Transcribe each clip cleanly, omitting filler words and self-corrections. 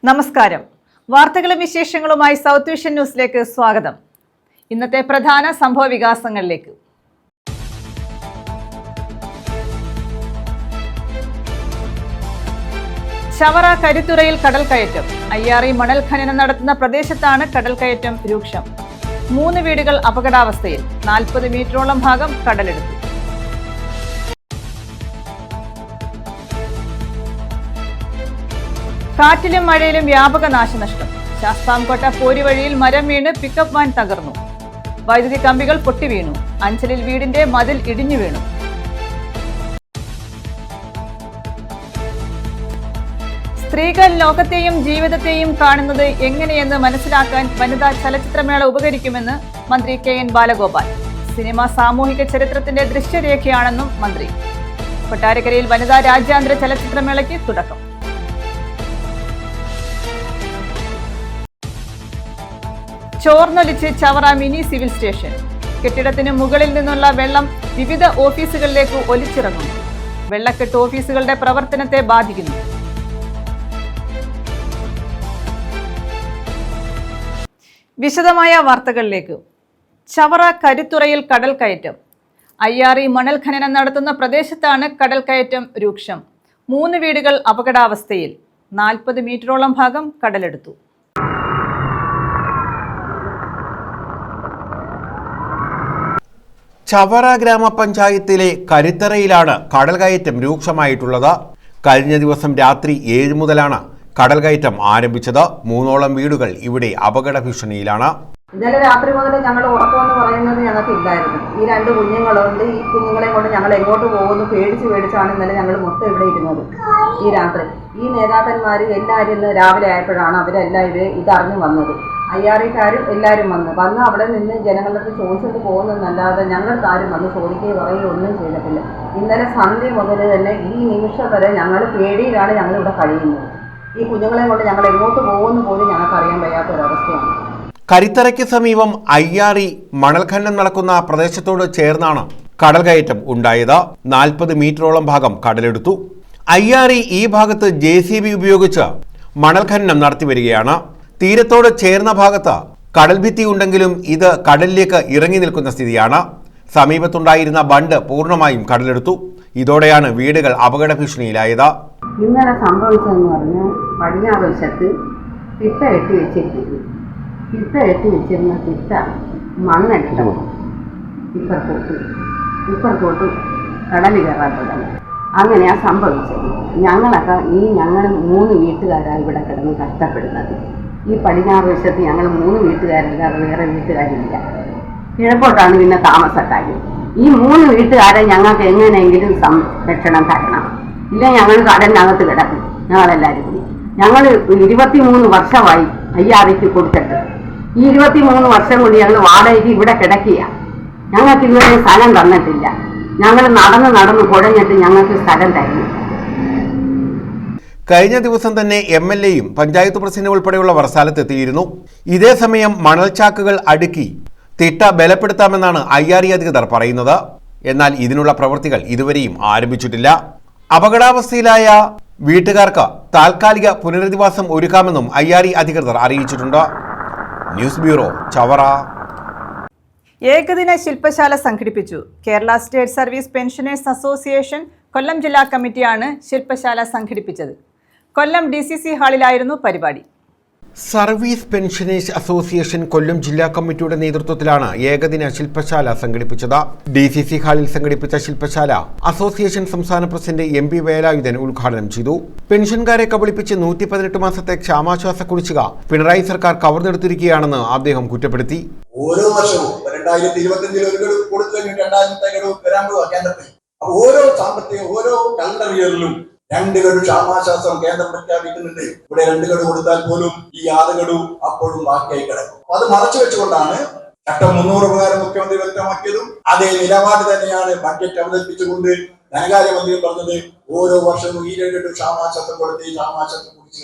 നമസ്കാരം. വാർത്തകളും വിശേഷങ്ങളുമായി സൗത്ത് വിഷൻ ന്യൂസിലേക്ക് സ്വാഗതം. ഇന്നത്തെ പ്രധാന സംഭവ വികാസങ്ങളിലേക്ക്. ചവറ കരുത്തുറയിൽ കടൽ കയറ്റം. അയ്യാറി മണൽ ഖനനം നടത്തുന്ന പ്രദേശത്താണ് കടൽ കയറ്റം രൂക്ഷം. 3 വീടുകൾ അപകടാവസ്ഥയിൽ. 40 മീറ്ററോളം ഭാഗം കടലെടുത്തു. കാറ്റിലും മഴയിലും വ്യാപക നാശനഷ്ടം. ശാസ്താംകോട്ട പോരുവഴിയിൽ മരം വീണ് പിക്കപ്പ് വാൻ തകർന്നു. വൈദ്യുതി കമ്പികൾ പൊട്ടിവീണു. അഞ്ചലിൽ വീടിന്റെ മതിൽ ഇടിഞ്ഞു വീണു. സ്ത്രീകൾ ലോകത്തെയും ജീവിതത്തെയും കാണുന്നത് എങ്ങനെയെന്ന് മനസ്സിലാക്കാൻ വനിതാ ചലച്ചിത്രമേള ഉപകരിക്കുമെന്ന് മന്ത്രി KN ബാലഗോപാൽ. സിനിമ സാമൂഹിക ചരിത്രത്തിന്റെ ദൃശ്യരേഖയാണെന്നും മന്ത്രി. കൊട്ടാരക്കരയിൽ വനിതാ രാജ്യാന്തര ചലച്ചിത്രമേളയ്ക്ക് തുടക്കം. ചോർന്നൊലിച്ച് ചവറ മിനി സിവിൽ സ്റ്റേഷൻ. കെട്ടിടത്തിന് മുകളിൽ നിന്നുള്ള വെള്ളം വിവിധ ഓഫീസുകളിലേക്ക് ഒലിച്ചിറങ്ങുന്നു. വെള്ളക്കെട്ട് ഓഫീസുകളുടെ പ്രവർത്തനത്തെ ബാധിക്കുന്നു. വിശദമായ വാർത്തകളിലേക്ക്. ചവറ കരുത്തുറയിൽ കടൽ കയറ്റം. അയ്യാറി മണൽ ഖനനം നടത്തുന്ന പ്രദേശത്താണ് കടൽ കയറ്റം രൂക്ഷം. 3 വീടുകൾ അപകടാവസ്ഥയിൽ. 40 മീറ്ററോളം ഭാഗം കടലെടുത്തു. ചവറ ഗ്രാമപഞ്ചായത്തിലെ കരുത്തറയിലാണ് കടൽ കയറ്റം രൂക്ഷമായിട്ടുള്ളത്. കഴിഞ്ഞ ദിവസം രാത്രി 7 മുതലാണ് കടൽ കയറ്റം ആരംഭിച്ചത്. 3ഓളം വീടുകൾ ഇവിടെ അപകട ഭീഷണിയിലാണ്. ഇന്നലെ രാത്രി മുതൽ ഞങ്ങൾ ഉറക്കമെന്ന് പറയുന്നത് ഞങ്ങൾക്ക് ഇല്ലായിരുന്നു. ഈ 2 കുഞ്ഞുങ്ങളുണ്ട്. ഈ കുഞ്ഞുങ്ങളെ കൊണ്ട് ഞങ്ങൾ എങ്ങോട്ട് പോകുന്നു പേടിച്ചാണ് ഇന്നലെ ഞങ്ങൾ മൊത്തം ഇവിടെ ഇരുന്നത്. ഈ രാത്രി ഈ നേതാക്കന്മാർ എല്ലാവരും രാവിലെ ആയപ്പോഴാണ് അവരെല്ലാവരും ഇതറിഞ്ഞു വന്നത്. അയ്യാറിക്കാരും എല്ലാവരും വന്ന് അവിടെ നിന്ന് ജനങ്ങളുടെ ചോദിച്ചിട്ട് പോകുന്നതെന്നല്ലാതെ ഞങ്ങൾക്കാരും വന്ന് ചോദിക്കുകയും പറയുകയും ഒന്നും ചെയ്തിട്ടില്ല. ഇന്നലെ സന്ധ്യ മുതൽ തന്നെ ഈ നിമിഷം വരെ ഞങ്ങൾ പേടിയിലാണ് ഞങ്ങളിവിടെ കഴിയുന്നത്. ഈ കുഞ്ഞുങ്ങളെ കൊണ്ട് ഞങ്ങൾ എങ്ങോട്ട് പോകുന്നു പോലും ഞങ്ങൾക്ക് അറിയാൻ വയ്യാത്തൊരവസ്ഥയാണ്. കരിത്തറയ്ക്ക് സമീപം അയ്യാറി മണൽ ഖനനം നടക്കുന്ന പ്രദേശത്തോട് ചേർന്നാണ് കടൽ കയറ്റം ഉണ്ടായത്. 40 മീറ്ററോളം ഭാഗം കടലെടുത്തു. അയ്യാറി ഈ ഭാഗത്ത് JCB ഉപയോഗിച്ച് മണൽ ഖനനം നടത്തി വരികയാണ്. തീരത്തോട് ചേർന്ന ഭാഗത്ത് കടൽ ഭിത്തി ഉണ്ടെങ്കിലും ഇത് കടലിലേക്ക് ഇറങ്ങി നിൽക്കുന്ന സ്ഥിതിയാണ്. സമീപത്തുണ്ടായിരുന്ന ബണ്ട് പൂർണ്ണമായും കടലെടുത്തു. ഇതോടെയാണ് വീടുകൾ അപകട ഭീഷണിയിലായത്. ഇന്നലെ സംഭവിച്ചതെന്ന് പറഞ്ഞാൽ പടിഞ്ഞാറ് വശത്ത് തിട്ട കെട്ടി വെച്ചിരിക്കുന്നു. തിട്ട കെട്ടി വെച്ചിരുന്ന തിട്ട മണ്ണെടുത്ത ഇപ്പുറത്തോട്ട് കടല് കയറാൻ തുടങ്ങി. അങ്ങനെയാണ് സംഭവിച്ചത്. ഞങ്ങളൊക്കെ ഞങ്ങൾ 3 വീട്ടുകാരാണ് ഇവിടെ കിടന്ന് കഷ്ടപ്പെടുന്നത്. ഈ പടിഞ്ഞാറ് വശത്ത് ഞങ്ങൾ 3 വീട്ടുകാരല്ലാതെ വേറെ വീട്ടുകാരില്ല. കിഴക്കോട്ടാണ് പിന്നെ താമസക്കാർ. ഈ 3 വീട്ടുകാരെ ഞങ്ങൾക്ക് എങ്ങനെയെങ്കിലും സംരക്ഷണം തരണം. ഇല്ല ഞങ്ങൾ കടലിനകത്ത് കിടക്കും. ഞങ്ങളെല്ലാവരും കൂടി ഞങ്ങൾ 23 വർഷമായി അയ്യാറിക്ക് കൊടുത്തിട്ട്. ഈ 23 വർഷം കൂടി ഞങ്ങൾ വാടകയ്ക്ക് ഇവിടെ കിടക്കുക. ഞങ്ങൾക്ക് ഇതുവരെ സ്ഥലം തന്നിട്ടില്ല. ഞങ്ങൾ നടന്ന് കുഴഞ്ഞിട്ട് ഞങ്ങൾക്ക് സ്ഥലം തരുന്നു. കഴിഞ്ഞ ദിവസം തന്നെ MLAയും പഞ്ചായത്ത് പ്രസിഡന്റ് ഉൾപ്പെടെയുള്ളവർ സ്ഥലത്തെത്തിയിരുന്നു. ഇതേസമയം മണൽച്ചാക്കുകൾ അടുക്കി തിട്ട ബലപ്പെടുത്താമെന്നാണ് അയ്യാറി അധികൃതർ പറയുന്നത്. എന്നാൽ ഇതിനുള്ള പ്രവൃത്തികൾ ഇതുവരെയും ആരംഭിച്ചിട്ടില്ല. അപകടാവസ്ഥയിലായ വീട്ടുകാർക്ക് താൽക്കാലിക പുനരധിവാസം ഒരുക്കാമെന്നും അയ്യാറി അധികൃതർ അറിയിച്ചിട്ടുണ്ട്. News bureau, Chavara. ഏകദിന ശില്പശാല സംഘടിപ്പിച്ചു. Kerala state service pensioners association Kollam ജില്ലാ കമ്മിറ്റിയാണ് ശില്പശാല സംഘടിപ്പിച്ചത്. കൊല്ലം DCC ഹാളിലായിരുന്നു പരിപാടി. സർവീസ് പെൻഷനേഴ്സ് അസോസിയേഷൻ കൊല്ലം ജില്ലാ കമ്മിറ്റിയുടെ നേതൃത്വത്തിലാണ് ഏകദിന ശില്പശാല സംഘടിപ്പിച്ചത്. DCC ഹാളിൽ സംഘടിപ്പിച്ച ശില്പശാല അസോസിയേഷൻ സംസ്ഥാന പ്രസിഡന്റ് MP വേലായുധൻ ഉദ്ഘാടനം ചെയ്തു. പെൻഷൻകാരെ കബളിപ്പിച്ച് 118 മാസത്തെ ക്ഷാമാശ്വാസ കുടിശ്ശിക പിണറായി സർക്കാർ കവർന്നെടുത്തിരിക്കുകയാണെന്ന് അദ്ദേഹം കുറ്റപ്പെടുത്തി. ഓരോ വർഷവും 2025 ഒരു ഗഡു കൊടുത്തു, 2000 ഗഡു വരാൻ പോവുക കേന്ദ്രത്തിൽ. ഓരോ സാമ്പത്തിക ഓരോ കലണ്ടർ ഇയറിലും 2 ഗഡു ക്ഷാമാശ്വാസം കേന്ദ്രം പ്രഖ്യാപിക്കുന്നുണ്ട്. ഇവിടെ 2 ഗഡു കൊടുത്താൽ പോലും ഈ 6 ഗഡു അപ്പോഴും ബാക്കിയായി കിടക്കും. അത് മറച്ചു വെച്ചുകൊണ്ടാണ് ചട്ടം 300 പ്രകാരം മുഖ്യമന്ത്രി വ്യക്തമാക്കിയതും അതേ നിലപാട് തന്നെയാണ് ബഡ്ജറ്റ് അവതരിപ്പിച്ചുകൊണ്ട് ധനകാര്യമന്ത്രി പറഞ്ഞത്. ഓരോ വർഷവും ഈ 2 ഗഡു ക്ഷാമാശ്വാസം കൊടുത്ത് ഈ ക്ഷാമാശ്വാസം കുടിച്ചു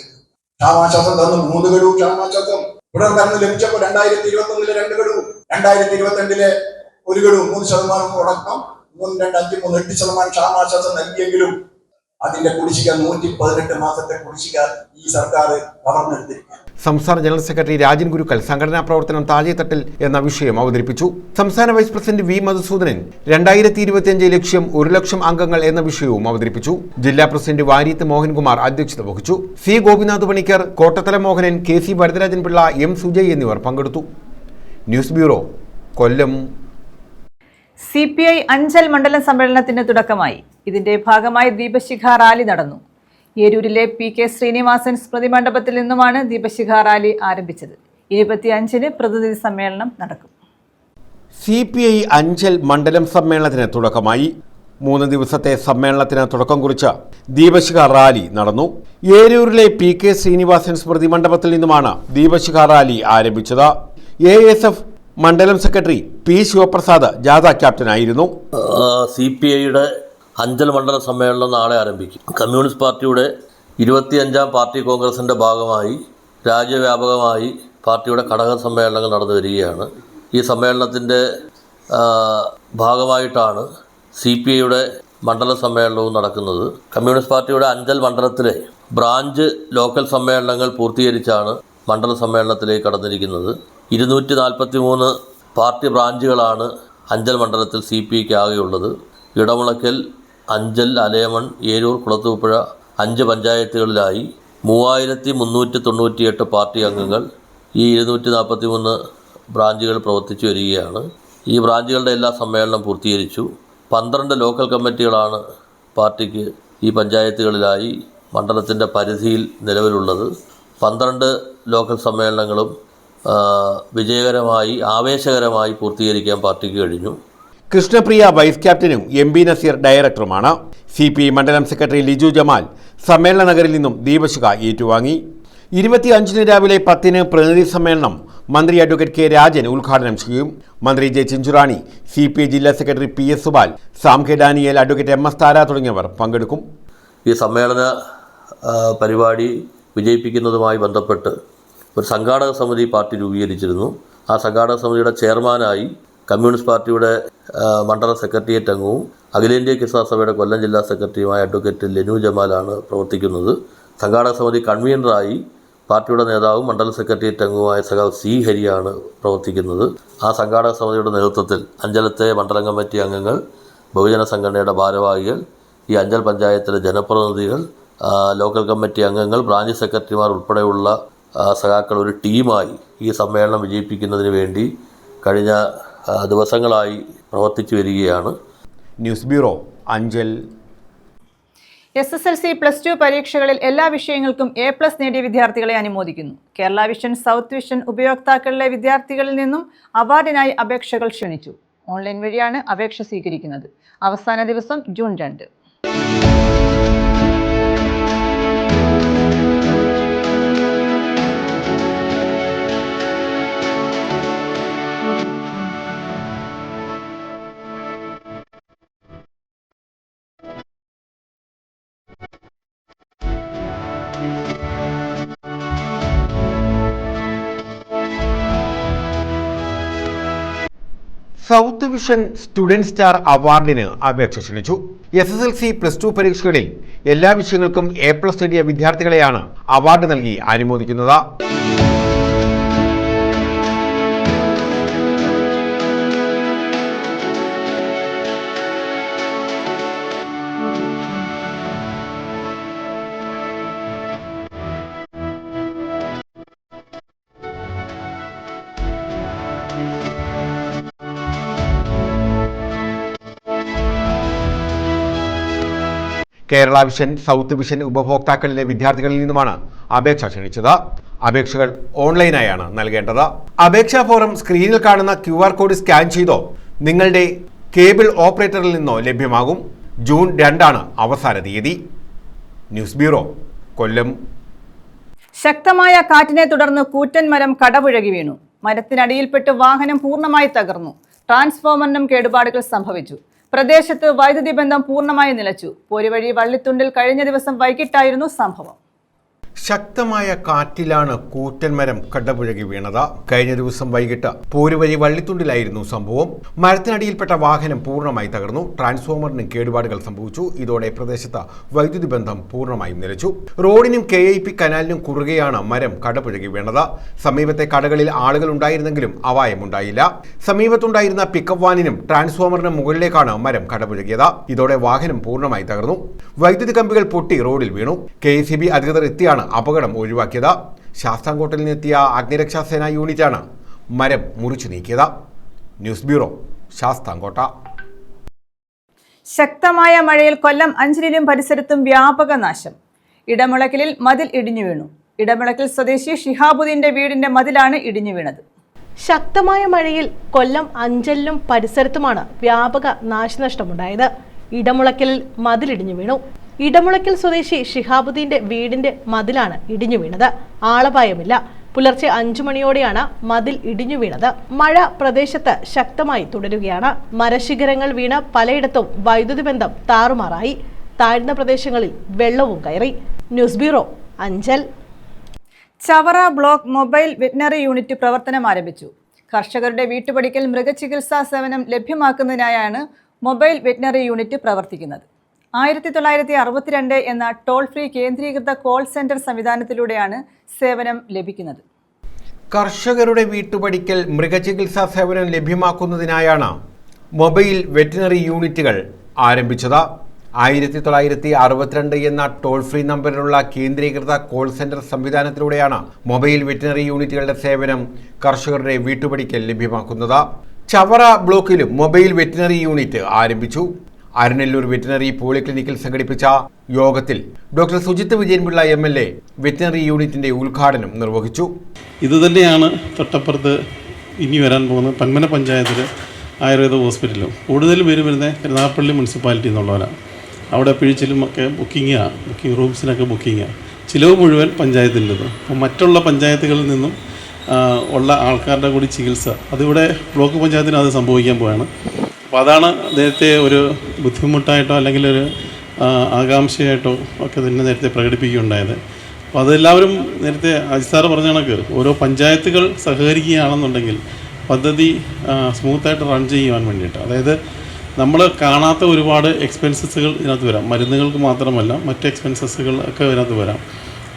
ക്ഷാമാശ്വാസം തന്നു. 3 ഗഡു ക്ഷാമാശ്വാസം തുടർ ഭരണം ലഭിച്ചപ്പോൾ 2021 2 ഗഡു, 2022 1 ഗഡു 3% അടക്കം 3, 2, 5, 3, 8% ക്ഷാമാശ്വാസം നൽകിയെങ്കിലും അതിന്റെ കുടിശ്ശിക 118 മാസത്തെ കുടിശ്ശിക ഈ സർക്കാർ കവർന്നെടുത്തിരിക്കുകയാണ്. സംസ്ഥാന ജനറൽ സെക്രട്ടറി രാജൻ ഗുരുക്കൾ സംഘടനാ പ്രവർത്തനം താഴെത്തട്ടിൽ എന്ന വിഷയം അവതരിപ്പിച്ചു. സംസ്ഥാന വൈസ് പ്രസിഡന്റ് വി മധുസൂദനൻ 2025 ലക്ഷ്യം 1 ലക്ഷം അംഗങ്ങൾ എന്ന വിഷയവും അവതരിപ്പിച്ചു. ജില്ലാ പ്രസിഡന്റ് വാര്യത്ത് മോഹൻകുമാർ അധ്യക്ഷത വഹിച്ചു. C Gopinath Panicker, Kottathala Mohanan, K C Varadarajan Pillai, M Sujay എന്നിവർ പങ്കെടുത്തു. ന്യൂസ് ബ്യൂറോ, കൊല്ലം. CPI അഞ്ചൽ മണ്ഡലം സമ്മേളനത്തിന് തുടക്കമായി. ഇതിന്റെ ഭാഗമായി ദീപശിഖ റാലി നടന്നു. ഏരൂരിലെ PK ശ്രീനിവാസൻ സ്മൃതി മണ്ഡപത്തിൽ നിന്നുമാണ് ദീപശിഖ റാലി ആരംഭിച്ചത്. 25-ന് പ്രതിനിധി സമ്മേളനം നടക്കും. CPI അഞ്ചൽ മണ്ഡലം സമ്മേളനത്തിന് തുടക്കമായി. 3 ദിവസത്തെ സമ്മേളനത്തിന് തുടക്കം കുറിച്ച് ദീപശിഖ റാലി നടന്നു. ഏരൂരിലെ PK ശ്രീനിവാസൻ സ്മൃതി മണ്ഡപത്തിൽ നിന്നുമാണ് ദീപശിഖ റാലി ആരംഭിച്ചത്. ASF മണ്ഡലം സെക്രട്ടറി P ശിവപ്രസാദ് ജാഥ ക്യാപ്റ്റനായിരുന്നു. CPIയുടെ അഞ്ചൽ മണ്ഡല സമ്മേളനം നാളെ ആരംഭിക്കും. കമ്മ്യൂണിസ്റ്റ് പാർട്ടിയുടെ 25ാം പാർട്ടി കോൺഗ്രസിൻ്റെ ഭാഗമായി രാജ്യവ്യാപകമായി പാർട്ടിയുടെ ഘടക സമ്മേളനങ്ങൾ നടന്നു വരികയാണ്. ഈ സമ്മേളനത്തിൻ്റെ ഭാഗമായിട്ടാണ് CPIയുടെ മണ്ഡല സമ്മേളനവും നടക്കുന്നത്. കമ്മ്യൂണിസ്റ്റ് പാർട്ടിയുടെ അഞ്ചൽ മണ്ഡലത്തിലെ ബ്രാഞ്ച് ലോക്കൽ സമ്മേളനങ്ങൾ പൂർത്തീകരിച്ചാണ് മണ്ഡല സമ്മേളനത്തിലേക്ക് കടന്നിരിക്കുന്നത്. 243 പാർട്ടി ബ്രാഞ്ചുകളാണ് അഞ്ചൽ മണ്ഡലത്തിൽ CPIക്ക് ആകെയുള്ളത്. ഇടമുളയ്ക്കൽ, അഞ്ചൽ, അലയമൺ, ഏരൂർ, കുളത്തൂപ്പുഴ 5 പഞ്ചായത്തുകളിലായി 3398 പാർട്ടി അംഗങ്ങൾ ഈ 243 ബ്രാഞ്ചുകൾ പ്രവർത്തിച്ചു വരികയാണ്. ഈ ബ്രാഞ്ചുകളുടെ എല്ലാ സമ്മേളനം പൂർത്തീകരിച്ചു. 12 ലോക്കൽ കമ്മിറ്റികളാണ് പാർട്ടിക്ക് ഈ പഞ്ചായത്തുകളിലായി മണ്ഡലത്തിൻ്റെ പരിധിയിൽ നിലവിലുള്ളത്. 12 ലോക്കൽ സമ്മേളനങ്ങളും വിജയകരമായി ആവേശകരമായി പൂർത്തീകരിക്കാൻ പാർട്ടിക്ക് കഴിഞ്ഞു. കൃഷ്ണപ്രിയ വൈസ് ക്യാപ്റ്റനും MB നസീർ ഡയറക്ടറുമാണ്. CPI മണ്ഡലം സെക്രട്ടറി ലിജു ജമാൽ സമ്മേളന നഗരിൽ നിന്നും ദീപശിഖ ഏറ്റുവാങ്ങി. 25-ന് രാവിലെ 10-ന് പ്രതിനിധി സമ്മേളനം മന്ത്രി അഡ്വക്കേറ്റ് K രാജൻ ഉദ്ഘാടനം ചെയ്യും. മന്ത്രി ജെ ചിഞ്ചുറാണി, CPI ജില്ലാ secretary PS Subal, Sam K Daniel, advocate MS Thara തുടങ്ങിയവർ പങ്കെടുക്കും. ഈ സമ്മേളന പരിപാടി വിജയിപ്പിക്കുന്നതുമായി ബന്ധപ്പെട്ട് ഒരു സംഘാടക സമിതി പാർട്ടി രൂപീകരിച്ചിരുന്നു. ആ സംഘാടക സമിതിയുടെ ചെയർമാനായി കമ്മ്യൂണിസ്റ്റ് പാർട്ടിയുടെ മണ്ഡല സെക്രട്ടേറിയറ്റ് അംഗവും അഖിലേന്ത്യാ കിസാൻ സഭയുടെ കൊല്ലം ജില്ലാ സെക്രട്ടറിയുമായ അഡ്വക്കേറ്റ് ലെനു ജമാലാണ് പ്രവർത്തിക്കുന്നത്. സംഘാടക സമിതി കൺവീനറായി പാർട്ടിയുടെ നേതാവും മണ്ഡല സെക്രട്ടേറിയറ്റ് അംഗവുമായ സഖാവ് C ഹരിയാണ് പ്രവർത്തിക്കുന്നത്. ആ സംഘാടക സമിതിയുടെ നേതൃത്വത്തിൽ അഞ്ചലത്തെ മണ്ഡലം കമ്മിറ്റി അംഗങ്ങൾ, ബഹുജന സംഘടനയുടെ ഭാരവാഹികൾ, ഈ അഞ്ചൽ പഞ്ചായത്തിലെ ജനപ്രതിനിധികൾ, ലോക്കൽ കമ്മിറ്റി അംഗങ്ങൾ, ബ്രാഞ്ച് സെക്രട്ടറിമാർ ഉൾപ്പെടെയുള്ള സഖാക്കൾ ഒരു ടീമായി ഈ സമ്മേളനം വിജയിപ്പിക്കുന്നതിന് വേണ്ടി കഴിഞ്ഞ ദിവസങ്ങളായി പ്രവർത്തിച്ചു വരികയാണ്. News bureau, Anchal. SSLC +2 പരീക്ഷകളിൽ എല്ലാ വിഷയങ്ങൾക്കും A+ നേടിയ വിദ്യാർത്ഥികളെ അനുമോദിക്കുന്നു. കേരള വിഷൻ, സൗത്ത് വിഷൻ ഉപയോക്താക്കളിലെ വിദ്യാർത്ഥികളിൽ നിന്നും അവാർഡിനായി അപേക്ഷകൾ ക്ഷണിച്ചു. ഓൺലൈൻ വഴിയാണ് അപേക്ഷ സ്വീകരിക്കുന്നത്. അവസാന ദിവസം June 2. South vision student star അവാർഡിന് അപേക്ഷ ക്ഷണിച്ചു. SSLC +2 പരീക്ഷകളിൽ എല്ലാ വിഷയങ്ങൾക്കും A+ നേടിയ വിദ്യാർത്ഥികളെയാണ് അവാർഡ് നൽകി അനുമോദിക്കുന്നത്. കേരള വിഷൻ, സൗത്ത് വിഷൻ ഉപഭോക്താക്കളിലെ വിദ്യാർത്ഥികളിൽ നിന്നുമാണ് അപേക്ഷ ക്ഷണിച്ചത്. അപേക്ഷകൾ ഓൺലൈനായാണ് നൽകേണ്ടത്. അപേക്ഷാ ഫോറം സ്ക്രീനിൽ കാണുന്ന QR കോഡ് സ്കാൻ ചെയ്തോ നിങ്ങളുടെ കേബിൾ ഓപ്പറേറ്ററിൽ നിന്നോ ലഭ്യമാകും. ജൂൺ 2 അവസാന തീയതി. ന്യൂസ് ബ്യൂറോ, കൊല്ലം. ശക്തമായ കാറ്റിനെ തുടർന്ന് കൂറ്റൻ മരം കടപുഴകി വീണു. മരത്തിനടിയിൽപ്പെട്ട് വാഹനം പൂർണ്ണമായി തകർന്നു. ട്രാൻസ്ഫോമറിനും കേടുപാടുകൾ സംഭവിച്ചു. പ്രദേശത്ത് വൈദ്യുതി ബന്ധം പൂർണ്ണമായി നിലച്ചു. പോരുവഴി വള്ളിത്തുണ്ടിൽ കഴിഞ്ഞ ദിവസം വൈകിട്ടായിരുന്നു സംഭവം. ശക്തമായ കാറ്റിലാണ് കൂറ്റൻ മരം കടപുഴകി വീണത്. കഴിഞ്ഞ ദിവസം വൈകിട്ട് പോരുവഴി വള്ളിത്തുണ്ടിലായിരുന്നു സംഭവം. മരത്തിനടിയിൽപ്പെട്ട വാഹനം പൂർണ്ണമായി തകർന്നു. ട്രാൻസ്ഫോമറിനും കേടുപാടുകൾ സംഭവിച്ചു. ഇതോടെ പ്രദേശത്ത് വൈദ്യുതി ബന്ധം പൂർണ്ണമായും നിലച്ചു. റോഡിനും KIP കനാലിനും കുറുകെയാണ് മരം കടപുഴകി വീണത്. സമീപത്തെ കടകളിൽ ആളുകൾ ഉണ്ടായിരുന്നെങ്കിലും അപായമുണ്ടായില്ല. സമീപത്തുണ്ടായിരുന്ന പിക്കപ്പ് വാനിനും ട്രാൻസ്ഫോമറിനും മുകളിലേക്കാണ് മരം കടപുഴകിയത്. ഇതോടെ വാഹനം പൂർണ്ണമായി തകർന്നു. വൈദ്യുതി കമ്പികൾ പൊട്ടി റോഡിൽ വീണു. KSEB അധികൃതർ എത്തിയാണ് അപകടം ഒഴിവാക്കിയത്. ശാസ്താംകോട്ടയിൽ നിന്നെത്തിയ അഗ്നിരക്ഷാസേന യൂണിറ്റാണ് മരം മുറിച്ചു നീക്കിയത്. News bureau, Sasthamkotta. ശക്തമായ മഴയിൽ കൊല്ലം അഞ്ചലിലും പരിസരത്തും വ്യാപക നാശം. ഇടമുളക്കലിൽ മതിൽ ഇടിഞ്ഞു വീണു. ഇടമുളക്കൽ സ്വദേശി ഷിഹാബുദ്ദീന്റെ വീടിന്റെ മതിലാണ് ഇടിഞ്ഞു വീണത്. ശക്തമായ മഴയിൽ കൊല്ലം അഞ്ചലിലും പരിസരത്തുമാണ് വ്യാപക നാശനഷ്ടമുണ്ടായത്. ഇടമുളക്കലിൽ മതിലിടിഞ്ഞു വീണു. ഇടമുളക്കൽ സ്വദേശി ഷിഹാബുദ്ദീന്റെ വീടിന്റെ മതിലാണ് ഇടിഞ്ഞു വീണത്. ആളപായമില്ല. പുലർച്ചെ 5 മണിയോടെയാണ് മതിൽ ഇടിഞ്ഞു വീണത്. മഴ പ്രദേശത്ത് ശക്തമായി തുടരുകയാണ്. മരശിഖരങ്ങൾ വീണ് പലയിടത്തും വൈദ്യുതി ബന്ധം താറുമാറായി. താഴ്ന്ന പ്രദേശങ്ങളിൽ വെള്ളവും കയറി. News bureau, Anchal. Chavara block mobile veterinary unit പ്രവർത്തനം ആരംഭിച്ചു. കർഷകരുടെ വീട്ടുപടിക്കൽ മൃഗചികിത്സാ സേവനം ലഭ്യമാക്കുന്നതിനായാണ് മൊബൈൽ വെറ്റിനറി യൂണിറ്റ് പ്രവർത്തിക്കുന്നത്. 1962 എന്ന ടോൾ ഫ്രീ കേന്ദ്രീകൃത കോൾ സെന്റർ സംവിധാനത്തിലൂടെയാണ് സേവനം ലഭിക്കുന്നത്. കർഷകരുടെ വീട്ടുപടിക്കൽ മൃഗചികിത്സാ സേവനം ലഭ്യമാക്കുന്നതിനായാണ് മൊബൈൽ വെറ്റിനറി യൂണിറ്റുകൾ ആരംഭിച്ചത്. 1962 എന്ന ടോൾ ഫ്രീ നമ്പറിലുള്ള കേന്ദ്രീകൃത കോൾ സെന്റർ സംവിധാനത്തിലൂടെയാണ് മൊബൈൽ വെറ്റിനറി യൂണിറ്റുകളുടെ സേവനം കർഷകരുടെ വീട്ടുപടിക്കൽ ലഭ്യമാക്കുന്നത്. ചവറ ബ്ലോക്കിലും മൊബൈൽ വെറ്റിനറി യൂണിറ്റ് ആരംഭിച്ചു. അരനെല്ലൂർ വെറ്റിനറി പോളിക്ലിനിക്കിൽ സംഘടിപ്പിച്ച യോഗത്തിൽ doctor Sujith Vijayan Pillai MLA veterinary യൂണിറ്റിന്റെ ഉദ്ഘാടനം നിർവഹിച്ചു. ഇതുതന്നെയാണ് തൊട്ടപ്പുറത്ത് ഇനി വരാൻ പോകുന്ന പന്മന പഞ്ചായത്തിൽ ആയുർവേദ ഹോസ്പിറ്റലും. കൂടുതൽ പേര് വരുന്നത് കരുനാഗപ്പള്ളി മുനിസിപ്പാലിറ്റി എന്നുള്ളവരാണ്. അവിടെ പിഴിച്ചിലും ഒക്കെ ബുക്കിംഗ് റൂംസിനൊക്കെ ബുക്കിങ്ങാണ്. ചിലവ് മുഴുവൻ പഞ്ചായത്തിൻ്റെത്. അപ്പോൾ മറ്റുള്ള പഞ്ചായത്തുകളിൽ നിന്നും ഉള്ള ആൾക്കാരുടെ കൂടി ചികിത്സ അതിവിടെ ബ്ലോക്ക് പഞ്ചായത്തിന് അത് സംഭവിക്കാൻ പോവുകയാണ്. അപ്പോൾ അതാണ് നേരത്തെ ഒരു ബുദ്ധിമുട്ടായിട്ടോ അല്ലെങ്കിൽ ഒരു ആകാംക്ഷയായിട്ടോ ഒക്കെ തന്നെ നേരത്തെ പ്രകടിപ്പിക്കുകയുണ്ടായത്. അപ്പോൾ അതെല്ലാവരും നേരത്തെ അജിസാറ് പറഞ്ഞ കണക്ക് ഓരോ പഞ്ചായത്തുകൾ സഹകരിക്കുകയാണെന്നുണ്ടെങ്കിൽ പദ്ധതി സ്മൂത്തായിട്ട് റൺ ചെയ്യുവാൻ വേണ്ടിയിട്ട്, അതായത് നമ്മൾ കാണാത്ത ഒരുപാട് എക്സ്പെൻസസുകൾ ഇതിനകത്ത് വരാം. മരുന്നുകൾക്ക് മാത്രമല്ല മറ്റ് എക്സ്പെൻസസുകൾ ഒക്കെ ഇതിനകത്ത് വരാം.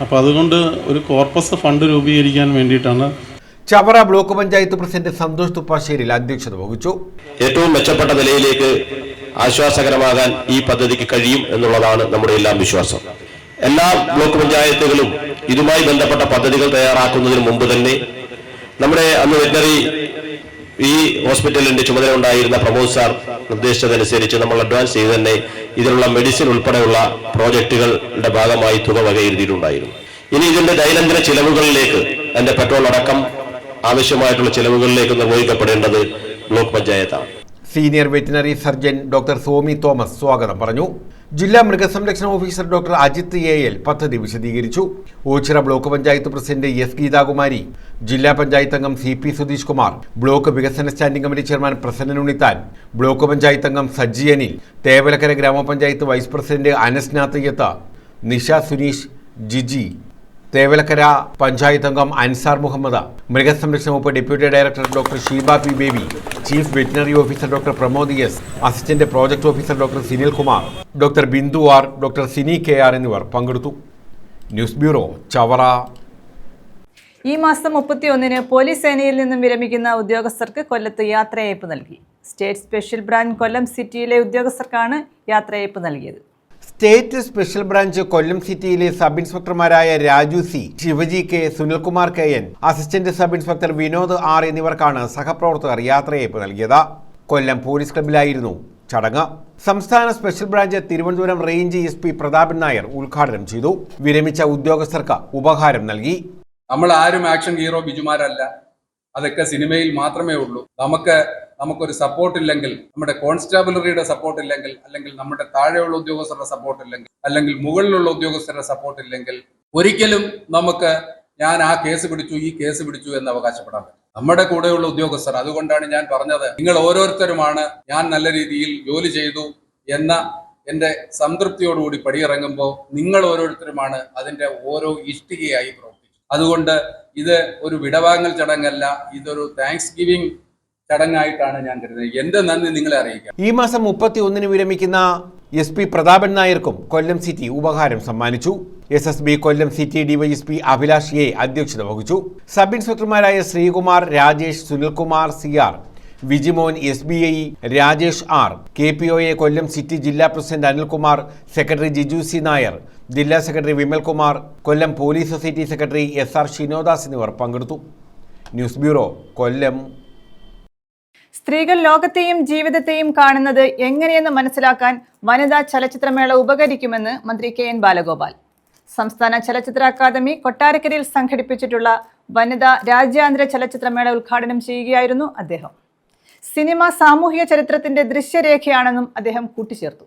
അപ്പോൾ അതുകൊണ്ട് ഒരു കോർപ്പസ് ഫണ്ട് രൂപീകരിക്കാൻ വേണ്ടിയിട്ടാണ്. ചവറ ബ്ലോക്ക് പഞ്ചായത്ത് പ്രസിഡന്റ് സന്തോഷ് തുപ്പാശ്ശേരിയിൽ അധ്യക്ഷത വഹിച്ചു. ഏറ്റവും മെച്ചപ്പെട്ട നിലയിലേക്ക് ആശ്വാസകരമാകാൻ ഈ പദ്ധതിക്ക് കഴിയും എന്നുള്ളതാണ് നമ്മുടെ എല്ലാം വിശ്വാസം. എല്ലാ ബ്ലോക്ക് പഞ്ചായത്തുകളും ഇതുമായി ബന്ധപ്പെട്ട പദ്ധതികൾ തയ്യാറാക്കുന്നതിന് മുമ്പ് തന്നെ നമ്മുടെ അന്ന് വെറ്റിനറി ഈ ഹോസ്പിറ്റലിന്റെ ചുമതല ഉണ്ടായിരുന്ന പ്രമോദ് സാർ നിർദ്ദേശിച്ചതനുസരിച്ച് നമ്മൾ അഡ്വാൻസ് ചെയ്ത് തന്നെ ഇതിനുള്ള മെഡിസിൻ ഉൾപ്പെടെയുള്ള പ്രോജക്റ്റുകളുടെ ഭാഗമായി തുക വകയിരുത്തിയിട്ടുണ്ടായിരുന്നു. ഇനി ഇതിന്റെ ദൈനംദിന ചിലവുകളിലേക്ക് അതിന്റെ പെട്രോൾ അടക്കം ആവശ്യമായിട്ടുള്ള ചിലവുകളിലേക്ക് നിർവഹിക്കപ്പെടേണ്ടത് ബ്ലോക്ക് പഞ്ചായത്താണ്. Senior veterinary surgeon doctor Somy Thomas സ്വാഗതം പറഞ്ഞു. ജില്ലാ മൃഗസംരക്ഷണ ഓഫീസർ ഡോക്ടർ അജിത്ത് AL പദ്ധതി വിശദീകരിച്ചു. Ochira block panchayat president S Geethakumari, ജില്ലാ പഞ്ചായത്ത് അംഗം CP സുധീഷ് കുമാർ, ബ്ലോക്ക് വികസന standing committee chairman Prasannan Unnithan, block panchayat അംഗം സജ്ജി അനിൽ, തേവലക്കര ഗ്രാമപഞ്ചായത്ത് വൈസ് പ്രസിഡന്റ് അനസ്നാഥയ്യത്ത്, നിഷ സുനീഷ്, ജിജി, തേവലക്കര പഞ്ചായത്ത് അംഗം അൻസാർ മുഹമ്മദ്, മൃഗസംരക്ഷണ വകുപ്പ് deputy director doctor Sheeba P Baby, chief veterinary officer doctor Pramod S, assistant project officer doctor Sinil Kumar, doctor Bindu R, doctor Sini KR എന്നിവർ പങ്കെടുത്തു. News bureau, Chavara. ഈ മാസം 31-ന് പോലീസ് സേനയിൽ നിന്നും വിരമിക്കുന്ന ഉദ്യോഗസ്ഥർക്ക് കൊല്ലത്ത് യാത്രയയപ്പ് നൽകി. സ്റ്റേറ്റ് സ്പെഷ്യൽ ബ്രാഞ്ച് കൊല്ലം സിറ്റിയിലെ ഉദ്യോഗസ്ഥർക്കാണ് യാത്രയയപ്പ് നൽകിയത്. സ്റ്റേറ്റ് സ്പെഷ്യൽ ബ്രാഞ്ച് കൊല്ലം സിറ്റിയിലെ സബ് ഇൻസ്പെക്ടർമാരായ Raju C, Shivaji K, Sunilkumar KN, assistant sub inspector Vinod R എന്നിവർക്കാണ് സഹപ്രവർത്തകർ യാത്രയയപ്പ് നൽകിയത്. കൊല്ലം പോലീസ് ക്ലബിലായിരുന്നു ചടങ്ങ്. സംസ്ഥാന special branch Thiruvananthapuram range SP Prathapan Nair ഉദ്ഘാടനം ചെയ്തു. വിരമിച്ച ഉദ്യോഗസ്ഥർക്ക് ഉപഹാരം നൽകി. നമ്മൾ ആരും ആക്ഷൻ ഹീറോ ബിജുമാരല്ല. അതൊക്കെ സിനിമയിൽ മാത്രമേ ഉള്ളൂ. നമുക്കൊരു സപ്പോർട്ട് ഇല്ലെങ്കിൽ, നമ്മുടെ കോൺസ്റ്റാബിലറിയുടെ സപ്പോർട്ട് ഇല്ലെങ്കിൽ, അല്ലെങ്കിൽ നമ്മുടെ താഴെയുള്ള ഉദ്യോഗസ്ഥരുടെ സപ്പോർട്ട് ഇല്ലെങ്കിൽ, അല്ലെങ്കിൽ മുകളിലുള്ള ഉദ്യോഗസ്ഥരുടെ സപ്പോർട്ട് ഇല്ലെങ്കിൽ ഒരിക്കലും നമുക്ക് ഞാൻ ആ കേസ് പിടിച്ചു ഈ കേസ് പിടിച്ചു എന്ന് അവകാശപ്പെടാൻ പറ്റും. നമ്മുടെ കൂടെയുള്ള ഉദ്യോഗസ്ഥർ, അതുകൊണ്ടാണ് ഞാൻ പറഞ്ഞത് നിങ്ങൾ ഓരോരുത്തരുമാണ് ഞാൻ നല്ല രീതിയിൽ ജോലി ചെയ്തു എൻ്റെ സംതൃപ്തിയോടുകൂടി പടിയിറങ്ങുമ്പോൾ നിങ്ങൾ ഓരോരുത്തരുമാണ് അതിൻ്റെ ഓരോ ഇഷ്ടികയായി പ്രവർത്തിച്ചു. അതുകൊണ്ട് ഇത് ഒരു വിടവാങ്ങൽ ചടങ്ങല്ല, ഇതൊരു താങ്ക്സ് ഗിവിംഗ് ചടങ്ങായിട്ടാണ് ഞാൻ കരുതുന്നത്. എൻ്റെ നന്ദി നിങ്ങളെ അറിയിക്കാം. ഈ മാസം 31 വിരമിക്കുന്ന SP പ്രതാപൻ നായർക്കും കൊല്ലം സിറ്റി ഉപഹാരം സമ്മാനിച്ചു. SSB Kollam city DYSP Abhilash A അധ്യക്ഷത വഹിച്ചു. സബ് ഇൻസ്പെക്ടർമാരായ Sreekumar, Rajesh, Sunilkumar CR, Vijimon, SBI Rajesh R, KPOA Kollam city ജില്ലാ president Anilkumar, secretary Jiju C Nair, ജില്ലാ secretary Vimalkumar, Kollam police society secretary SR Shinodas എന്നിവർ പങ്കെടുത്തു. News bureau, Kollam. സ്ത്രീകൾ ലോകത്തെയും ജീവിതത്തെയും കാണുന്നത് എങ്ങനെയെന്ന് മനസ്സിലാക്കാൻ വനിതാ ചലച്ചിത്രമേള ഉപകരിക്കുമെന്ന് മന്ത്രി KN ബാലഗോപാൽ. സംസ്ഥാന ചലച്ചിത്ര അക്കാദമി കൊട്ടാരക്കരയിൽ സംഘടിപ്പിച്ചിട്ടുള്ള വനിതാ രാജ്യാന്തര ചലച്ചിത്രമേള ഉദ്ഘാടനം ചെയ്യുകയായിരുന്നു അദ്ദേഹം. സിനിമ സാമൂഹിക ചരിത്രത്തിന്റെ ദൃശ്യരേഖയാണെന്നും അദ്ദേഹം കൂട്ടിച്ചേർത്തു.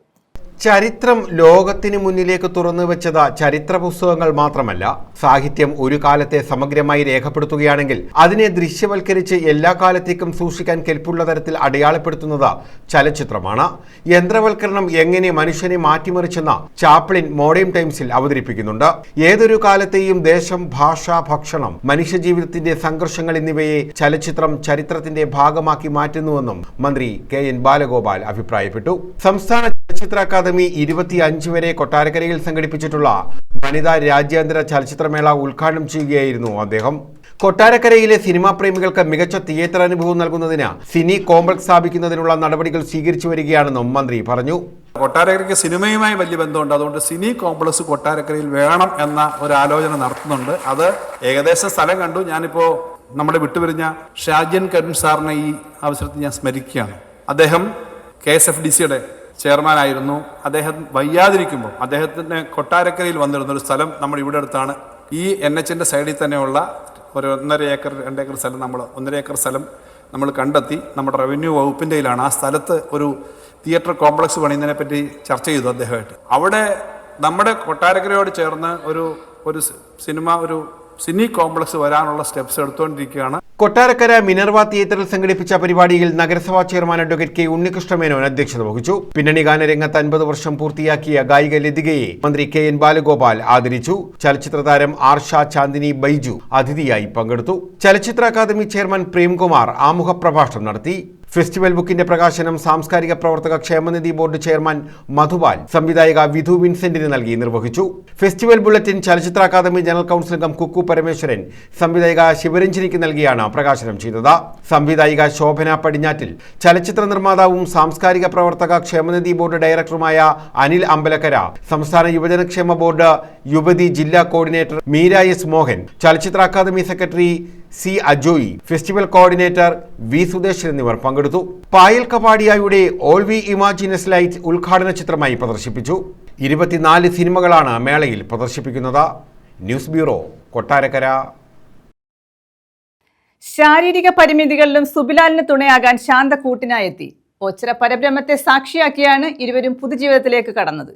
ചരിത്രം ലോകത്തിന് മുന്നിലേക്ക് തുറന്നു വെച്ചത് ചരിത്ര പുസ്തകങ്ങൾ മാത്രമല്ല, സാഹിത്യം ഒരു കാലത്തെ സമഗ്രമായി രേഖപ്പെടുത്തുകയാണെങ്കിൽ അതിനെ ദൃശ്യവൽക്കരിച്ച് എല്ലാ കാലത്തേക്കും സൂക്ഷിക്കാൻ കെൽപ്പുള്ള തരത്തിൽ അടയാളപ്പെടുത്തുന്നത് ചലച്ചിത്രമാണ്. യന്ത്രവൽക്കരണം എങ്ങനെ മനുഷ്യനെ മാറ്റിമറിച്ചെന്ന് ചാപ്ലിൻ മോഡേൺ ടൈംസിൽ അവതരിപ്പിക്കുന്നുണ്ട്. ഏതൊരു കാലത്തെയും ദേശം, ഭാഷ, ഭക്ഷണം, മനുഷ്യജീവിതത്തിന്റെ സംഘർഷങ്ങൾ എന്നിവയെ ചലച്ചിത്രം ചരിത്രത്തിന്റെ ഭാഗമാക്കി മാറ്റുന്നുവെന്നും മന്ത്രി KN ബാലഗോപാൽ അഭിപ്രായപ്പെട്ടു. സംസ്ഥാന ചലച്ചിത്ര അക്കാദമി 25 വരെ കൊട്ടാരക്കരയിൽ സംഘടിപ്പിച്ചിട്ടുള്ള വനിതാ രാജ്യാന്തര ചലച്ചിത്രമേള ഉദ്ഘാടനം ചെയ്യുകയായിരുന്നു അദ്ദേഹം. കൊട്ടാരക്കരയിലെ സിനിമാ പ്രേമികൾക്ക് മികച്ച തിയേറ്റർ അനുഭവം നൽകുന്നതിന് സിനി കോംപ്ലക്സ് സ്ഥാപിക്കുന്നതിനുള്ള നടപടികൾ സ്വീകരിച്ചു വരികയാണെന്നും മന്ത്രി പറഞ്ഞു. കൊട്ടാരക്കരയ്ക്ക് സിനിമയുമായി വലിയ ബന്ധമുണ്ട്. അതുകൊണ്ട് സിനി കോംപ്ലക്സ് കൊട്ടാരക്കരയിൽ വേണം എന്ന ഒരു ആലോചന നടത്തുന്നുണ്ട്. അത് ഏകദേശം സ്ഥലം കണ്ടു. ഞാനിപ്പോൾ നമ്മുടെ വിട്ടുപിരിഞ്ഞ ഷാജിയൻ കരുൺ സാറിനെ ഈ അവസരത്തിൽ ഞാൻ സ്മരിക്കുകയാണ്. അദ്ദേഹം KSFDCയുടെ ചെയർമാനായിരുന്നു. അദ്ദേഹം വയ്യാതിരിക്കുമ്പോൾ അദ്ദേഹത്തിന് കൊട്ടാരക്കരയിൽ വന്നിരുന്ന ഒരു സ്ഥലം നമ്മുടെ ഇവിടെ അടുത്താണ്. ഈ NHന്റെ സൈഡിൽ തന്നെയുള്ള ഒരു 1.5 ഏക്കർ 2 ഏക്കർ സ്ഥലം, 1.5 ഏക്കർ സ്ഥലം നമ്മൾ കണ്ടെത്തി. നമ്മുടെ റവന്യൂ വകുപ്പിൻ്റെ കയ്യിലാണ്. ആ സ്ഥലത്ത് ഒരു തിയേറ്റർ കോംപ്ലക്സ് പണിയുന്നതിനെ പറ്റി ചർച്ച ചെയ്തു അദ്ദേഹമായിട്ട്. അവിടെ നമ്മുടെ കൊട്ടാരക്കരയോട് ചേർന്ന് ഒരു സിനി കോംപ്ലക്സ് വരാനുള്ള സ്റ്റെപ്സ് എടുത്തുകൊണ്ടിരിക്കുകയാണ്. കൊട്ടാരക്കര മിനർവ തിയേറ്ററിൽ സംഘടിപ്പിച്ച പരിപാടിയിൽ നഗരസഭാ ചെയർമാൻ അഡ്വക്കേറ്റ് K ഉണ്ണികൃഷ്ണമേനോൻ അധ്യക്ഷത വഹിച്ചു. പിന്നണി ഗാനരംഗത്ത് 50 വർഷം പൂർത്തിയാക്കിയ ഗായിക ലതികയെ മന്ത്രി KN ബാലഗോപാൽ ആദരിച്ചു. ചലച്ചിത്ര താരം ആർഷ ചാന്ദിനി ബൈജു അതിഥിയായി പങ്കെടുത്തു. ചലച്ചിത്ര അക്കാദമി ചെയർമാൻ പ്രേംകുമാർ ആമുഖ പ്രഭാഷണം നടത്തി. ഫെസ്റ്റിവൽ ബുക്കിന്റെ പ്രകാശനം സാംസ്കാരിക പ്രവർത്തക ക്ഷേമനിധി ബോർഡ് ചെയർമാൻ മധുപാൽ സംവിധായിക വിധു വിൻസെന്റിന് നൽകി നിർവഹിച്ചു. ഫെസ്റ്റിവൽ ബുള്ളറ്റിൻ ചലച്ചിത്ര അക്കാദമി ജനറൽ കൗൺസിൽ അംഗം കുക്കു പരമേശ്വരൻ സംവിധായിക ശിവരഞ്ജനിക്ക് നൽകിയാണ് പ്രകാശനം ചെയ്തത്. സംവിധായിക ശോഭന പടിഞ്ഞാറ്റിൽ, ചലച്ചിത്ര നിർമ്മാതാവും സാംസ്കാരിക പ്രവർത്തക ക്ഷേമനിധി ബോർഡ് ഡയറക്ടറുമായ അനിൽ അമ്പലക്കര, സംസ്ഥാന യുവജനക്ഷേമ ബോർഡ് യുവതി ജില്ലാ കോർഡിനേറ്റർ മീര S മോഹൻ, ചലച്ചിത്ര academy secretary C Ajoy, festival coordinator V Sudesan എന്നിവർ പങ്കെടുത്തു. പായൽ കപാടിയായുടെ ഓൾ വി ഇമാജിനസ് ലൈറ്റ് ഉദ്ഘാടന ചിത്രമായി പ്രദർശിപ്പിച്ചു. 24 സിനിമകളാണ് മേളയിൽ പ്രദർശിപ്പിക്കുന്നത്. News bureau, Kottarakkara. ശാരീരിക പരിമിതികളിലും സുബിലാലിന് തുണയാകാൻ ശാന്ത കൂട്ടിനായെത്തി. ഓച്ചിറ പരബ്രഹ്മത്തെ സാക്ഷിയാക്കിയാണ് ഇരുവരും പുതുജീവിതത്തിലേക്ക് കടന്നത്.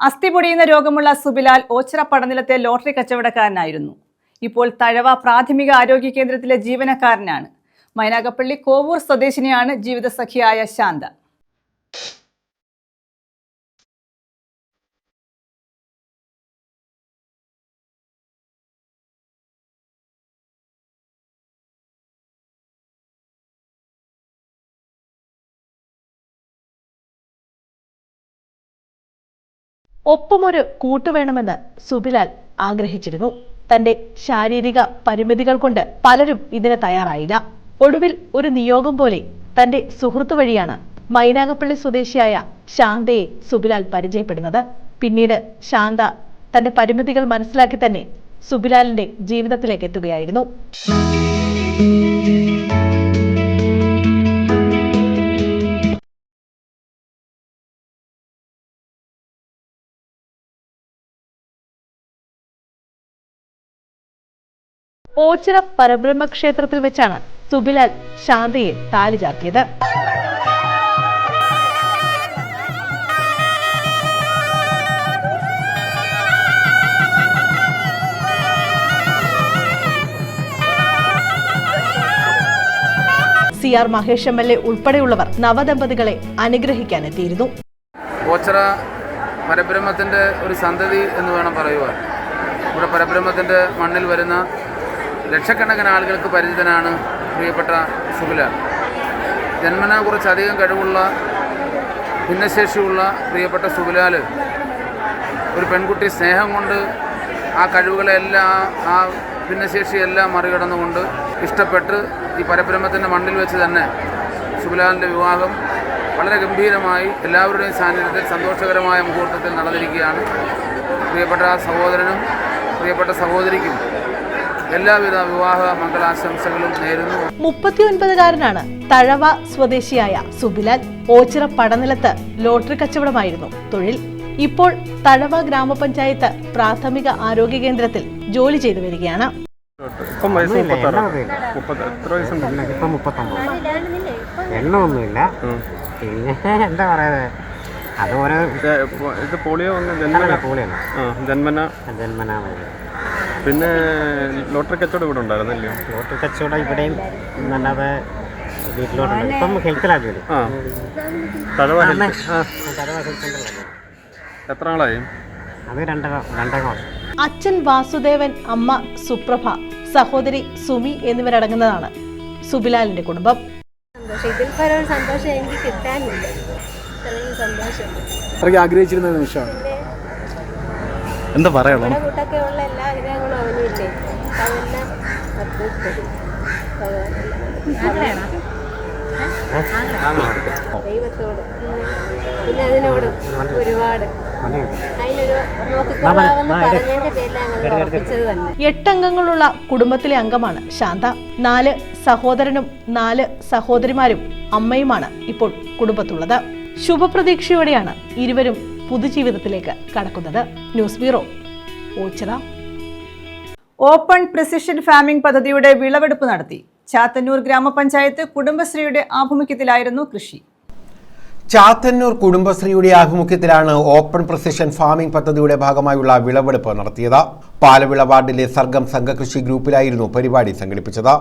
അസ്ഥി പൊടിയുന്ന രോഗമുള്ള സുബിലാൽ ഓച്ചിറ പടനിലത്തെ ലോട്ടറി കച്ചവടക്കാരനായിരുന്നു. ഇപ്പോൾ തഴവ പ്രാഥമിക ആരോഗ്യ കേന്ദ്രത്തിലെ ജീവനക്കാരനാണ്. മൈനാഗപ്പള്ളി കോവൂർ സ്വദേശിനിയാണ് ജീവിതസഖിയായ ശാന്ത. ഒപ്പമൊരു കൂട്ടുവേണമെന്ന് സുബിലാൽ ആഗ്രഹിച്ചിരുന്നു. തന്റെ ശാരീരിക പരിമിതികൾ കൊണ്ട് പലരും ഇതിന് തയ്യാറായില്ല. ഒടുവിൽ ഒരു നിയോഗം പോലെ തന്റെ സുഹൃത്തു വഴിയാണ് മൈനാഗപ്പള്ളി സ്വദേശിയായ ശാന്തയെ സുബിലാൽ പരിചയപ്പെടുന്നത്. പിന്നീട് ശാന്ത തന്റെ പരിമിതികൾ മനസ്സിലാക്കി തന്നെ സുബിലാലിന്റെ ജീവിതത്തിലേക്ക് എത്തുകയായിരുന്നു. ഓച്ചിറ പരബ്രഹ്മ ക്ഷേത്രത്തിൽ വെച്ചാണ് സുബിലാൽ ശാന്തയെ താലി ചാർത്തിയത്. CR മഹേഷ് MLA ഉൾപ്പെടെയുള്ളവർ നവദമ്പതികളെ അനുഗ്രഹിക്കാനെത്തിയിരുന്നു. ഓച്ചിറ പരബ്രഹ്മത്തിൻ്റെ ഒരു സന്തതി എന്ന് വേണം പറയുവാൻ. ഇവിടെ പരബ്രഹ്മത്തിൻ്റെ മണ്ണിൽ വരുന്ന ലക്ഷക്കണക്കിന് ആളുകൾക്ക് പരിചിതനാണ് പ്രിയപ്പെട്ട സുബിലാൽ. ജന്മന കുറച്ചധികം കഴിവുള്ള ഭിന്നശേഷിയുള്ള പ്രിയപ്പെട്ട സുബിലാൽ ഒരു പെൺകുട്ടി സ്നേഹം കൊണ്ട് ആ കഴിവുകളെല്ലാം ആ ഭിന്നശേഷിയെല്ലാം മറികടന്നുകൊണ്ട് ഇഷ്ടപ്പെട്ട് ഈ പരബ്രഹ്മത്തിൻ്റെ മണ്ണിൽ വെച്ച് തന്നെ സുബിലാലിൻ്റെ വിവാഹം വളരെ ഗംഭീരമായി എല്ലാവരുടെയും സാന്നിധ്യത്തിൽ സന്തോഷകരമായ മുഹൂർത്തത്തിൽ നടന്നിരിക്കുകയാണ്. പ്രിയപ്പെട്ട സഹോദരനും പ്രിയപ്പെട്ട സഹോദരിക്കും എല്ലാവിധ വിവാഹ മംഗളാശംസകളും നേരുന്നു. 39-കാരനാണ് തഴവ സ്വദേശിയായ സുബിലാൽ. ഓച്ചിറ പടനിലത്ത് ലോട്ടറി കച്ചവടമായിരുന്നു തൊഴിൽ. ഇപ്പോൾ തഴവ ഗ്രാമപഞ്ചായത്ത് പ്രാഥമിക ആരോഗ്യ കേന്ദ്രത്തിൽ ജോലി ചെയ്തു വരികയാണ്. എണ്ണമൊന്നുമില്ല. പിന്നെ എന്താ പറയുന്നത്, അതുപോലെ ഇത് പോളിയോ ജന്മന. പിന്നെ ലോട്ടറി കച്ചവടം ഇവിടെ ഉണ്ടായിരുന്നല്ലോ? ലോട്ടറി കച്ചവടം ഇവിടെയും നല്ലത് വീട്ടിലോട്ടുണ്ട്. ഇപ്പം ഹെൽത്തിലാണ് ജോലി. എത്ര നാളായി? അത് രണ്ടര മാസം. അച്ഛൻ വാസുദേവൻ, അമ്മ സുപ്രഭ, സഹോദരി സുമി എന്നിവരടങ്ങുന്നതാണ് സുബിലാലിന്റെ കുടുംബം. ഇതിൽ പരം സന്തോഷം എനിക്ക് കിട്ടാനില്ല. സന്തോഷം ആഗ്രഹിച്ചിരുന്ന നിമിഷമാണ്. എന്താ പറയണം? കൂട്ടൊക്കെ ഉള്ള എല്ലാ ആഗ്രഹങ്ങളും അവനില്ലേ, അതെല്ലാം ദൈവത്തോട് പിന്നെ അതിനോട് ഒരുപാട് പറഞ്ഞതിന്റെ പേരിലാണ് ഉറപ്പിച്ചത് തന്നെ. 8 അംഗങ്ങളുള്ള കുടുംബത്തിലെ അംഗമാണ് ശാന്ത. 4 സഹോദരനും 4 സഹോദരിമാരും അമ്മയുമാണ് ഇപ്പോൾ കുടുംബത്തുള്ളത്. ശുഭപ്രതീക്ഷയോടെയാണ് ഇരുവരും പുതുജീവിതത്തിലേക്ക് കടക്കുന്നത്. News bureau, Ochira. Open precision farming പദ്ധതിയുടെ വിളവെടുപ്പ് നടത്തി. ചാത്തന്നൂർ ഗ്രാമപഞ്ചായത്ത് കുടുംബശ്രീയുടെ ആഭിമുഖ്യത്തിലായിരുന്നു കൃഷി. ചാത്തന്നൂർ കുടുംബശ്രീയുടെ ആഭിമുഖ്യത്തിലാണ് ഓപ്പൺ പ്രിസിഷൻ ഫാമിംഗ് പദ്ധതിയുടെ ഭാഗമായുള്ള വിളവെടുപ്പ് നടത്തിയത്. പാലവിള വാർഡിലെ സർഗം സംഘകൃഷി ഗ്രൂപ്പിലായിരുന്നു പരിപാടി സംഘടിപ്പിച്ചത്.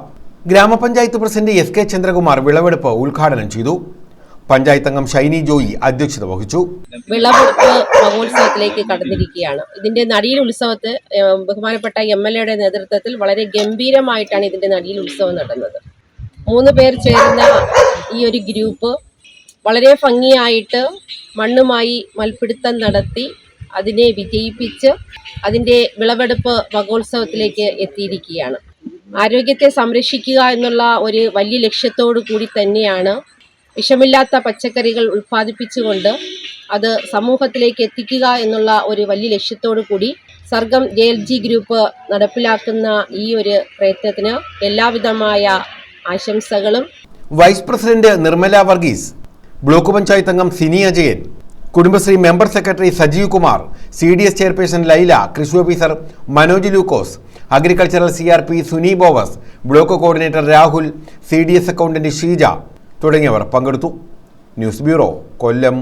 ഗ്രാമപഞ്ചായത്ത് പ്രസിഡന്റ് എസ് കെ ചന്ദ്രകുമാർ വിളവെടുപ്പ് ഉദ്ഘാടനം ചെയ്തു. പഞ്ചായത്ത് അംഗം ഷൈനി ജോയി അധ്യക്ഷത വഹിച്ചു. വിളവെടുപ്പ് മഹോത്സവത്തിലേക്ക് കടന്നിരിക്കുകയാണ്. ഇതിന്റെ നടീൽ ഉത്സവത്തെ ബഹുമാനപ്പെട്ട MLA നേതൃത്വത്തിൽ വളരെ ഗംഭീരമായിട്ടാണ് ഇതിന്റെ നടീൽ ഉത്സവം നടന്നത്. 3 പേർ ചേരുന്ന ഈ ഒരു ഗ്രൂപ്പ് വളരെ ഭംഗിയായിട്ട് മണ്ണുമായി മൽപ്പിടുത്തം നടത്തി അതിനെ വിജയിപ്പിച്ച് അതിന്റെ വിളവെടുപ്പ് മഹോത്സവത്തിലേക്ക് എത്തിയിരിക്കുകയാണ്. ആരോഗ്യത്തെ സംരക്ഷിക്കുക എന്നുള്ള ഒരു വലിയ ലക്ഷ്യത്തോടു കൂടി തന്നെയാണ് വിഷമില്ലാത്ത പച്ചക്കറികൾ ഉൽപ്പാദിപ്പിച്ചുകൊണ്ട് അത് സമൂഹത്തിലേക്ക് എത്തിക്കുക എന്നുള്ള ഒരു വലിയ ലക്ഷ്യത്തോടു കൂടി സർഗം JLG ഗ്രൂപ്പ് നടപ്പിലാക്കുന്ന ഈ ഒരു പ്രയത്നത്തിന് എല്ലാവിധമായ ആശംസകളും. Vice president Nirmala Varghese, block panchayat അംഗം Sini Ajayan, Kudumbashree member secretary Sajeev Kumar, CDS chairperson Laila, കൃഷി officer Manoj Lukose, agricultural CRP Suni Bovas, block coordinator Rahul, CDS accountant Sheeja തുടങ്ങിയവർ പങ്കെടുത്തു. News bureau, Kollam.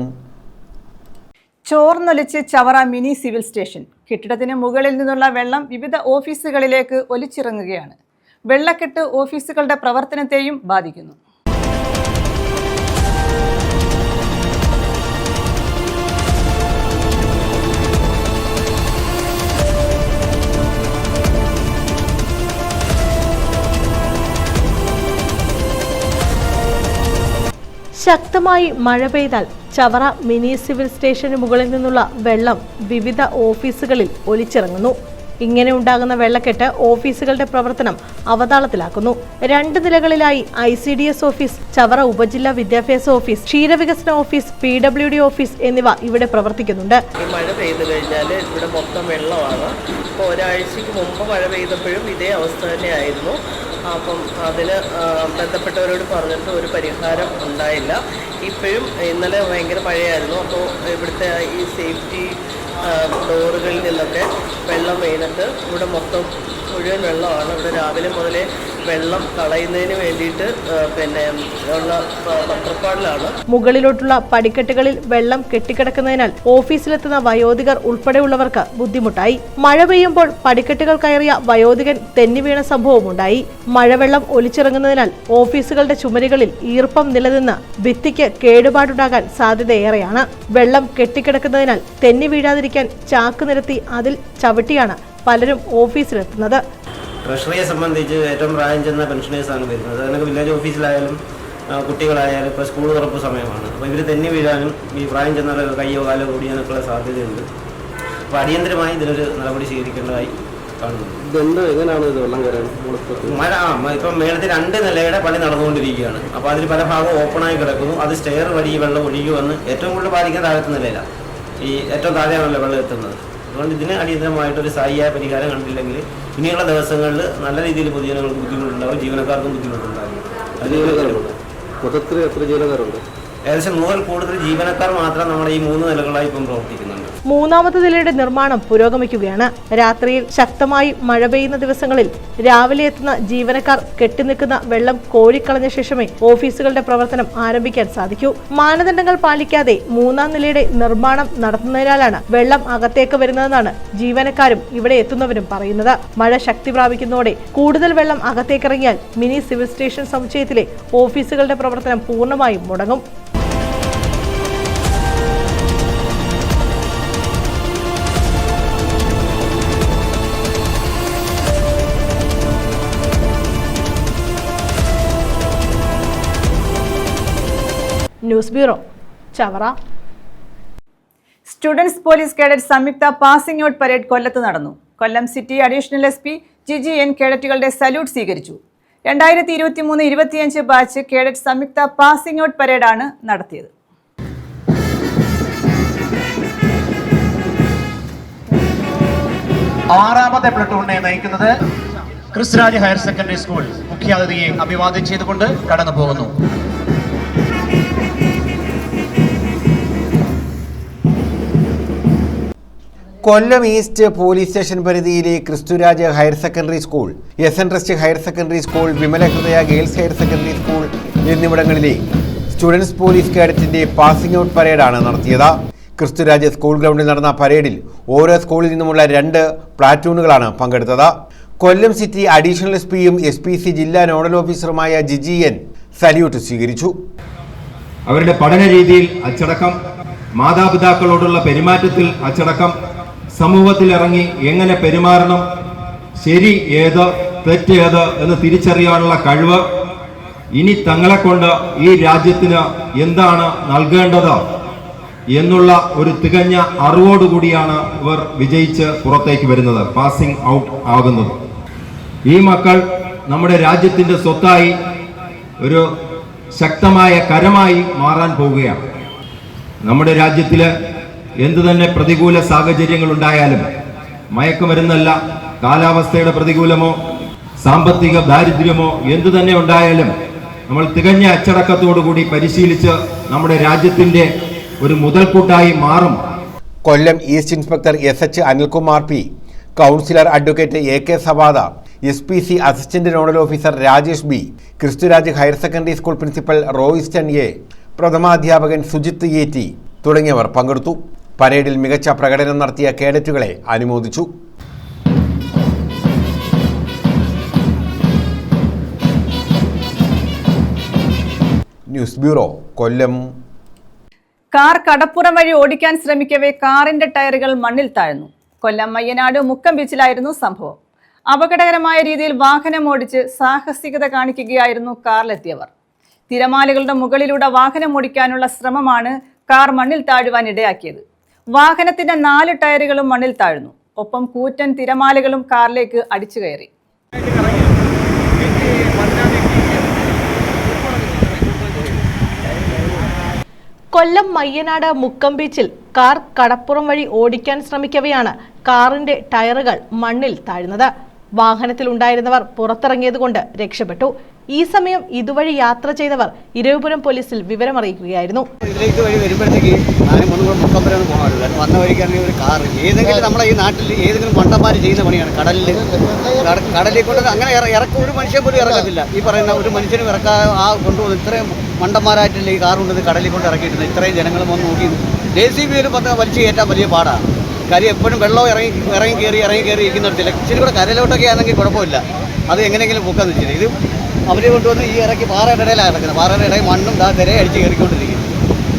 ചോർന്നൊലിച്ച് ചവറ മിനി സിവിൽ സ്റ്റേഷൻ. കെട്ടിടത്തിന് മുകളിൽ നിന്നുള്ള വെള്ളം വിവിധ ഓഫീസുകളിലേക്ക് ഒലിച്ചിറങ്ങുകയാണ്. വെള്ളക്കെട്ട് ഓഫീസുകളുടെ പ്രവർത്തനത്തെയും ബാധിക്കുന്നു. ശക്തമായി മഴ പെയ്താൽ ചവറ മിനി സിവിൽ സ്റ്റേഷന് മുകളിൽ നിന്നുള്ള വെള്ളം വിവിധ ഓഫീസുകളിൽ ഒലിച്ചിറങ്ങുന്നു. ഇങ്ങനെ ഉണ്ടാകുന്ന വെള്ളക്കെട്ട് ഓഫീസുകളുടെ പ്രവർത്തനം അവതാളത്തിലാക്കുന്നു. 2 നിലകളിലായി ICDS ഓഫീസ്, ചവറ ഉപജില്ലാ വിദ്യാഭ്യാസ ഓഫീസ്, ക്ഷീരവികസന ഓഫീസ്, PWD ഓഫീസ് എന്നിവ ഇവിടെ പ്രവർത്തിക്കുന്നുണ്ട്. ഈ മഴ പെയ്തു കഴിഞ്ഞാൽ ഇവിടെ മൊത്തം വെള്ളമാണ്. ഇപ്പോൾ ഒരാഴ്ചക്ക് മുമ്പ് മഴ പെയ്തപ്പോഴും ഇതേ അവസ്ഥ തന്നെയായിരുന്നു. അപ്പം അതിന് ബന്ധപ്പെട്ടവരോട് പറഞ്ഞിട്ട് ഒരു പരിഹാരം ഉണ്ടായില്ല. ഇപ്പോഴും ഇന്നലെ ഭയങ്കര മഴയായിരുന്നു. അപ്പോൾ ഇവിടുത്തെ ഈ സേഫ്റ്റി ഡോറുകളിൽ നിന്നൊക്കെ വെള്ളം വീണിട്ട് ഇവിടെ മൊത്തം മുഴുവൻ വെള്ളമാണ്. ഇവിടെ രാവിലെ മുതലേ വെള്ളം കളയുന്നതിന് വേണ്ടിയിട്ട് പിന്നെ ഉള്ള തത്രപ്പാടിലാണ്. മുകളിലോട്ടുള്ള പടിക്കെട്ടുകളിൽ വെള്ളം കെട്ടിക്കിടക്കുന്നതിനാൽ ഓഫീസിലെത്തുന്ന വയോധികർ ഉൾപ്പെടെയുള്ളവർക്ക് ബുദ്ധിമുട്ടായി. മഴ പെയ്യുമ്പോൾ പടിക്കെട്ടുകൾ കയറിയ വയോധികൻ തെന്നിവീണ സംഭവമുണ്ടായി. മഴവെള്ളം ഒലിച്ചിറങ്ങുന്നതിനാൽ ഓഫീസുകളുടെ ചുമരുകളിൽ ഈർപ്പം നിലനിന്ന് ഭിത്തിക്ക് കേടുപാടുണ്ടാകാൻ സാധ്യതയേറെയാണ്. വെള്ളം കെട്ടിക്കിടക്കുന്നതിനാൽ തെന്നി വീഴാതിരിക്കാൻ ചാക്ക് നിരത്തി അതിൽ ചവിട്ടിയാണ് പലരും ഓഫീസിലെത്തുന്നത്. ട്രഷറിയെ സംബന്ധിച്ച് ഏറ്റവും പ്രായം ചെന്ന പെൻഷനേഴ്സാണ് വരുന്നത്. അതിനൊക്കെ വില്ലേജ് ഓഫീസിലായാലും കുട്ടികളായാലും ഇപ്പോൾ സ്കൂൾ തുറപ്പ് സമയമാണ്. അപ്പോൾ ഇവർ തെന്നി വീഴാനും ഈ പ്രായം ചെന്നവരുടെ കയ്യോ കാലോ കൂടിയാനൊക്കെയുള്ള സാധ്യതയുണ്ട്. അപ്പോൾ അടിയന്തരമായി ഇതിനൊരു നടപടി സ്വീകരിക്കേണ്ടതായി കാണുന്നു. ഇതെന്ത് എങ്ങനെയാണ് ഇത് വെള്ളം കയറാൻ? മഴ ഇപ്പം മേളത്തിൽ 2 നിലയുടെ പണി നടന്നുകൊണ്ടിരിക്കുകയാണ്. അപ്പോൾ അതിൽ പല ഭാഗവും ഓപ്പണായി കിടക്കുന്നു. അത് സ്റ്റെയർ വഴി ഈ വെള്ളം ഒഴുകുമെന്ന് ഏറ്റവും കൂടുതൽ ബാധിക്കുന്ന താഴത്തെ നിലയിലാണ്. ഈ ഏറ്റവും താഴെയാണല്ലോ വെള്ളം എത്തുന്നത്. അതുകൊണ്ട് ഇതിന് അടിയന്തരമായിട്ടൊരു സ്ഥായിയായ പരിഹാരം കണ്ടില്ലെങ്കിൽ ഇനിയുള്ള ദിവസങ്ങളിൽ നല്ല രീതിയിൽ പൊതുജനങ്ങൾക്ക് ബുദ്ധിമുട്ടുണ്ടാവും, ജീവനക്കാർക്കും ബുദ്ധിമുട്ടുണ്ടാകും. മൊത്തത്തിൽ എത്ര ജീവനക്കാരുണ്ട്? ഏകദേശം 100 കൂടുതൽ ജീവനക്കാർ മാത്രം നമ്മുടെ ഈ 3 നിലകളായി ഇപ്പം പ്രവർത്തിക്കുന്നുണ്ട്. 3ാമത്തെ നിലയുടെ നിർമ്മാണം പുരോഗമിക്കുകയാണ്. രാത്രിയിൽ ശക്തമായി മഴ പെയ്യുന്ന ദിവസങ്ങളിൽ രാവിലെ എത്തുന്ന ജീവനക്കാർ കെട്ടിനിൽക്കുന്ന വെള്ളം കോരിക്കളഞ്ഞ ശേഷമേ ഓഫീസുകളുടെ പ്രവർത്തനം ആരംഭിക്കാൻ സാധിക്കൂ. മാനദണ്ഡങ്ങൾ പാലിക്കാതെ 3ാം നിലയുടെ നിർമ്മാണം നടത്തുന്നതിനാലാണ് വെള്ളം അകത്തേക്ക് വരുന്നതെന്നാണ് ജീവനക്കാരും ഇവിടെ എത്തുന്നവരും പറയുന്നത്. മഴ ശക്തി പ്രാപിക്കുന്നതോടെ കൂടുതൽ വെള്ളം അകത്തേക്കിറങ്ങിയാൽ മിനി സിവിൽ സ്റ്റേഷൻ സമുച്ചയത്തിലെ ഓഫീസുകളുടെ പ്രവർത്തനം പൂർണ്ണമായും മുടങ്ങും. News bureau, Chavara. Students police cadet സംയുക്ത പാസിംഗ് ഔട്ട് പരേഡ് കൊല്ലത്ത് നടന്നു. Kollam city additional SP Jiji N കേഡറ്റുകളുടെ സല്യൂട്ട് സ്വീകരിച്ചു. 2023-25 ബാച്ച് കേഡറ്റ് സംയുക്ത പാസിംഗ് ഔട്ട് പരേഡാണ് നടത്തിയത്. ആറാമത്തെ പ്ലട്ടൂണിനെ നയിക്കുന്നത് ക്രിസ്തുരാജ് ഹയർ സെക്കൻഡറി സ്കൂൾ മുഖ്യാതിഥിയെ അഭിവാദ്യം ചെയ്തുകൊണ്ട് കടന്നു പോകുന്നു. കൊല്ലം ഈസ്റ്റ് പോലീസ് സ്റ്റേഷൻ പരിധിയിലെ Kristuraj higher secondary school, SN trust higher secondary school, Vimalahridaya girls higher secondary school എന്നിവിടങ്ങളിലെ സ്റ്റുഡൻസ് പോലീസ് കേഡറ്റിന്റെ പാസിംഗ് ഔട്ട് പരേഡാണ് നടത്തിയത്. ക്രിസ്തുരാജ് സ്കൂൾ ഗ്രൗണ്ടിൽ നടന്ന പരേഡിൽ ഓരോ സ്കൂളിൽ നിന്നുമുള്ള 2 പ്ലാറ്റൂണുകളാണ് പങ്കെടുത്തത്. കൊല്ലം സിറ്റി അഡീഷണൽ SPയും SPC ജില്ലാ നോഡൽ ഓഫീസറുമായ ജിജി എൻ സല്യൂട്ട് സ്വീകരിച്ചു. അവരുടെ പഠന രീതിയിൽ അച്ചടക്കം, മാതാപിതാക്കളോടുള്ള പെരുമാറ്റത്തിൽ അച്ചടക്കം, സമൂഹത്തിൽ ഇറങ്ങി എങ്ങനെ പെരുമാറണം, ശരി ഏത് തെറ്റ് ഏത് എന്ന് തിരിച്ചറിയാനുള്ള കഴിവ്, ഇനി തങ്ങളെ കൊണ്ട് ഈ രാജ്യത്തിന് എന്താണ് നൽകേണ്ടത് എന്നുള്ള ഒരു തികഞ്ഞ അറിവോടുകൂടിയാണ് ഇവർ വിജയിച്ച് പുറത്തേക്ക് വരുന്നത്, പാസിംഗ് ഔട്ട് ആകുന്നത്. ഈ മക്കൾ നമ്മുടെ രാജ്യത്തിന്റെ സ്വത്തായി ഒരു ശക്തമായ കരമായി മാറാൻ പോവുകയാണ്. നമ്മുടെ രാജ്യത്തില് എന്തു തന്നെ പ്രതികൂല സാഹചര്യങ്ങൾ ഉണ്ടായാലും, മയക്കുമരുന്നല്ല, കാലാവസ്ഥയുടെ പ്രതികൂലമോ സാമ്പത്തിക ദാരിദ്ര്യമോ എന്തു തന്നെ ഉണ്ടായാലും നമ്മൾ തികഞ്ഞ അച്ചടക്കത്തോടുകൂടി പരിശീലിച്ച് നമ്മുടെ രാജ്യത്തിന്റെ ഒരു മുതൽക്കൂട്ടായി മാറും. Kollam east inspector SH Anilkumar P, councillor advocate AK Savada, SPC assistant nodal officer Rajesh B, Kristuraj higher secondary school principal Roystan A, പ്രഥമാധ്യാപകൻ സുജിത്ത് AT തുടങ്ങിയവർ പങ്കെടുത്തു. പരേഡിൽ മികച്ച പ്രകടനം നടത്തിയ കേഡറ്റുകളെ അനുമോദിച്ചു. News bureau, Kollam. കാർ കടപ്പുറം വഴി ഓടിക്കാൻ ശ്രമിക്കവേ കാറിന്റെ ടയറുകൾ മണ്ണിൽ താഴ്ന്നു. കൊല്ലം മയ്യനാട് മുക്കം ബീച്ചിലായിരുന്നു സംഭവം. അപകടകരമായ രീതിയിൽ വാഹനം ഓടിച്ച് സാഹസികത കാണിക്കുകയായിരുന്നു കാറിലെത്തിയവർ. തിരമാലകളുടെ മുകളിലൂടെ വാഹനം ഓടിക്കാനുള്ള ശ്രമമാണ് കാർ മണ്ണിൽ താഴുവാൻ ഇടയാക്കിയത്. വാഹനത്തിന്റെ 4 ടയറുകളും മണ്ണിൽ താഴ്ന്നു. ഒപ്പം കൂറ്റൻ തിരമാലകളും കാറിലേക്ക് അടിച്ചു കയറി. കൊല്ലം മയ്യനാട് മുക്കം ബീച്ചിൽ കാർ കടപ്പുറം വഴി ഓടിക്കാൻ ശ്രമിക്കവെയാണ് കാറിന്റെ ടയറുകൾ മണ്ണിൽ താഴ്ന്നത്. വാഹനത്തിൽ ഉണ്ടായിരുന്നവർ പുറത്തിറങ്ങിയതുകൊണ്ട് രക്ഷപ്പെട്ടു. ഈ സമയം ഇതുവഴി യാത്ര ചെയ്തവർ ഇരവിപുരം പോലീസിൽ വിവരമറിയിക്കുകയായിരുന്നു. ഇതിലേക്ക് വഴി വരുമ്പോഴത്തേക്ക് ഞാനും ഒന്നും കൂടെ മുക്കം വരെ ഒന്ന് പോകണമല്ലോ. വന്ന വഴിക്കാണെങ്കിൽ ഒരു കാറ് ഏതെങ്കിലും നമ്മളെ ഈ നാട്ടിൽ ഏതെങ്കിലും മണ്ടന്മാർ ചെയ്യുന്ന പണിയാണ്. കടലിൽ കൊണ്ട് അങ്ങനെ ഇറക്കും ഒരു മനുഷ്യൻ പോലും ഇറക്കത്തില്ല. ഈ പറയുന്ന ഒരു മനുഷ്യനും ഇറക്കാൻ കൊണ്ടുപോകുന്നു. ഇത്രയും മണ്ടന്മാരായിട്ടില്ല ഈ കാർ കൊണ്ടത് കടലിൽ കൊണ്ട് ഇറക്കിയിട്ടുണ്ട്. ഇത്രയും ജനങ്ങൾ വന്ന് നോക്കി JCBയിലും വലിച്ചു കയറ്റാൻ വലിയ പാടാണ്. കാര്യം എപ്പോഴും വെള്ളം ഇറങ്ങി കയറി ഇരിക്കുന്നിടത്തില്ല. ഇച്ചിരി കൂടെ കരയിലോട്ടൊക്കെ ആണെങ്കിൽ കുഴപ്പമില്ല. അത് എങ്ങനെയെങ്കിലും പൊക്കാന്ന് വെച്ചില്ല. ഇത് അവർ കൊണ്ടുവന്ന് ഈ ഇറക്കി പാറയുടെ ഇടയിലാണ് കിടക്കുന്നത്. പാറയുടെ ഇടയിൽ മണ്ണും തിര അടിച്ച് കയറിക്കൊണ്ടിരിക്കുന്നു.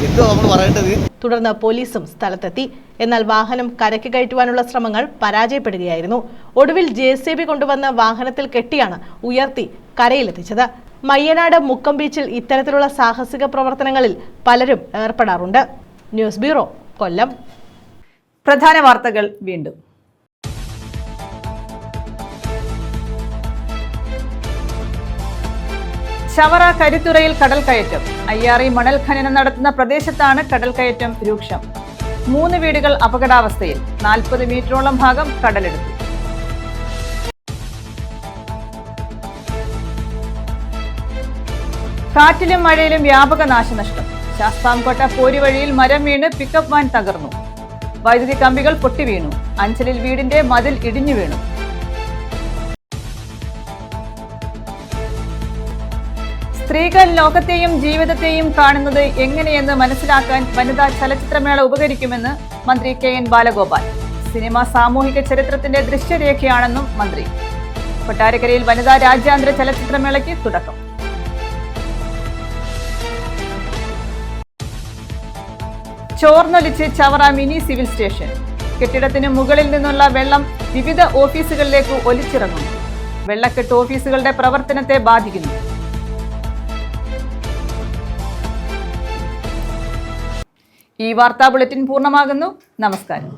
എന്തോ നമ്മൾ പറയേണ്ടത്. തുടർന്ന് പോലീസും സ്ഥലത്തെത്തി. എന്നാൽ വാഹനം കരയ്ക്ക് കയറ്റുവാനുള്ള ശ്രമങ്ങൾ പരാജയപ്പെടുകയായിരുന്നു. ഒടുവിൽ JCB കൊണ്ടുവന്ന വാഹനത്തിൽ കെട്ടിയാണ് ഉയർത്തി കരയിലെത്തിച്ചത്. മയ്യനാട് മുക്കം ബീച്ചിൽ ഇത്തരത്തിലുള്ള സാഹസിക പ്രവർത്തനങ്ങളിൽ പലരും ഏർപ്പെടാറുണ്ട്. ന്യൂസ് ബ്യൂറോ, കൊല്ലം. പ്രധാന വാർത്തകൾ വീണ്ടും. ചവറ കരുത്തുറയിൽ കടൽക്കയറ്റം. IRE മണൽ ഖനനം നടത്തുന്ന പ്രദേശത്താണ് കടൽക്കയറ്റം രൂക്ഷം. 3 വീടുകൾ അപകടാവസ്ഥയിൽ. 40 മീറ്ററോളം ഭാഗം കടലെടുത്തു. കാറ്റിലും മഴയിലും വ്യാപക നാശനഷ്ടം. ശാസ്താംകോട്ട പോരുവഴിയിൽ മരം വീണ് പിക്കപ്പ് വാൻ തകർന്നു. വൈദ്യുതി കമ്പികൾ പൊട്ടിവീണു. അഞ്ചലിൽ വീടിന്റെ മതിൽ ഇടിഞ്ഞു വീണു. സ്ത്രീകൾ ലോകത്തെയും ജീവിതത്തെയും കാണുന്നത് എങ്ങനെയെന്ന് മനസ്സിലാക്കാൻ വനിതാ ചലച്ചിത്രമേള ഉപകരിക്കുമെന്ന് മന്ത്രി KN ബാലഗോപാൽ. സിനിമ സാമൂഹിക ചരിത്രത്തിന്റെ ദൃശ്യരേഖയാണെന്നും മന്ത്രി. കൊട്ടാരക്കരയിൽ വനിതാ രാജ്യാന്തര ചലച്ചിത്രമേളയ്ക്ക് തുടക്കം. ചോർന്നൊലിച്ച് ചവറ മിനി സിവിൽ സ്റ്റേഷൻ. കെട്ടിടത്തിന് മുകളിൽ നിന്നുള്ള വെള്ളം വിവിധ ഓഫീസുകളിലേക്ക് ഒലിച്ചിറങ്ങുന്നു. വെള്ളക്കെട്ട് ഓഫീസുകളുടെ പ്രവർത്തനത്തെ ബാധിക്കുന്നു. ഈ വാർത്താ ബുള്ളറ്റിൻ പൂർണ്ണമാകുന്നു. നമസ്കാരം.